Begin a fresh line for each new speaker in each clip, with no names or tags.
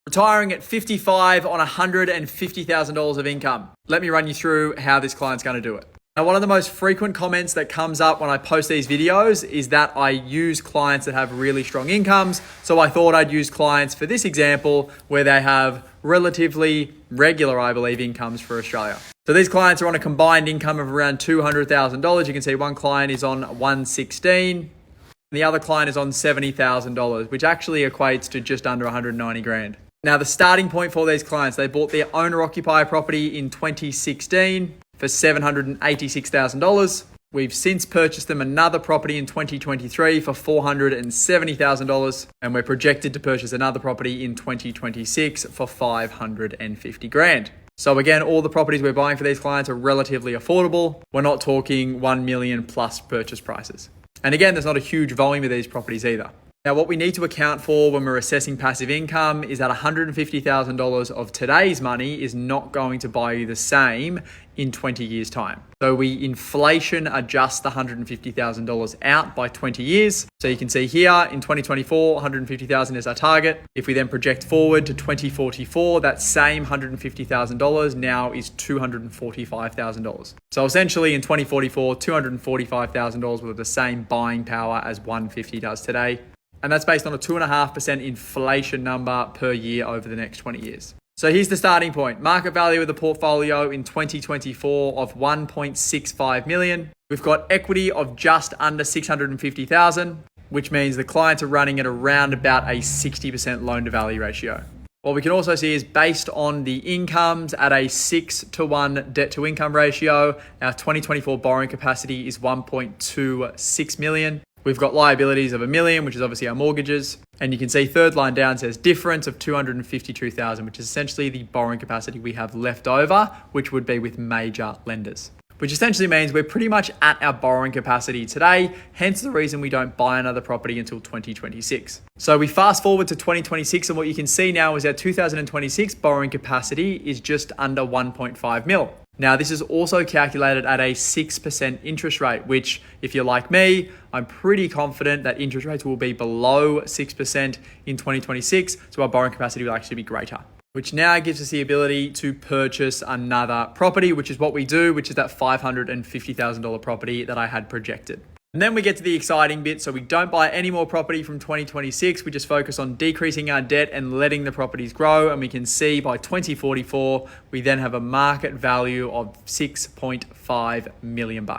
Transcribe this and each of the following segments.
Retiring at 55 on $150,000 of income. Let me run you through how this client's going to do it. Now, one of the most frequent comments that comes up when I post these videos is that I use clients that have really strong incomes. So I thought I'd use clients for this example where they have relatively regular, I believe, incomes for Australia. So these clients are on a combined income of around $200,000. You can see one client is on $116,000 and the other client is on $70,000, which actually equates to just under 190 grand. Now, the starting point for these clients, they bought their owner-occupier property in 2016 for $786,000. We've since purchased them another property in 2023 for $470,000, and we're projected to purchase another property in 2026 for $550 grand. So again, all the properties we're buying for these clients are relatively affordable. We're not talking 1 million plus purchase prices. And again, there's not a huge volume of these properties either. Now, what we need to account for when we're assessing passive income is that $150,000 of today's money is not going to buy you the same in 20 years' time. So we inflation adjust the $150,000 out by 20 years. So you can see here in 2024, $150,000 is our target. If we then project forward to 2044, that same $150,000 now is $245,000. So essentially in 2044, $245,000 will have the same buying power as $150 does today. And that's based on a 2.5% inflation number per year over the next 20 years. So here's the starting point. Market value of the portfolio in 2024 of 1.65 million. We've got equity of just under 650,000, which means the clients are running at around about a 60% loan to value ratio. What we can also see is based on the incomes at a 6-to-1 debt to income ratio, our 2024 borrowing capacity is 1.26 million. We've got liabilities of $1 million, which is obviously our mortgages. And you can see third line down says difference of 252,000, which is essentially the borrowing capacity we have left over, which would be with major lenders. Which essentially means we're pretty much at our borrowing capacity today, hence the reason we don't buy another property until 2026. So we fast forward to 2026 and what you can see now is our 2026 borrowing capacity is just under 1.5 mil. Now, this is also calculated at a 6% interest rate, which if you're like me, I'm pretty confident that interest rates will be below 6% in 2026. So our borrowing capacity will actually be greater, which now gives us the ability to purchase another property, which is what we do, which is that $550,000 property that I had projected. And then we get to the exciting bit. So we don't buy any more property from 2026. We just focus on decreasing our debt and letting the properties grow. And we can see by 2044, we then have a market value of $6.5 million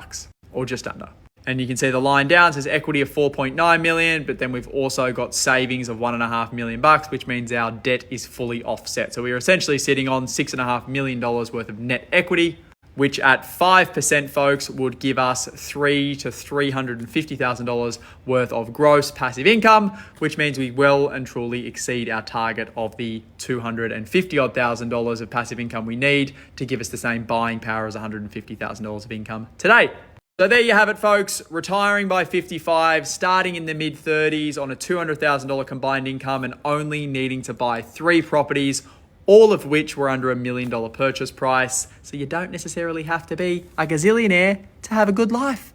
or just under. And you can see the line down says equity of 4.9 million, but then we've also got savings of $1.5 million, which means our debt is fully offset. So we are essentially sitting on $6.5 million worth of net equity, which at 5%, folks, would give us $300,000 to $350,000 worth of gross passive income, which means we well and truly exceed our target of the $250,000 of passive income we need to give us the same buying power as $150,000 of income today. So there you have it, folks. Retiring by 55, starting in the mid-30s on a $200,000 combined income and only needing to buy 3 properties, all of which were under $1 million purchase price. So you don't necessarily have to be a gazillionaire to have a good life.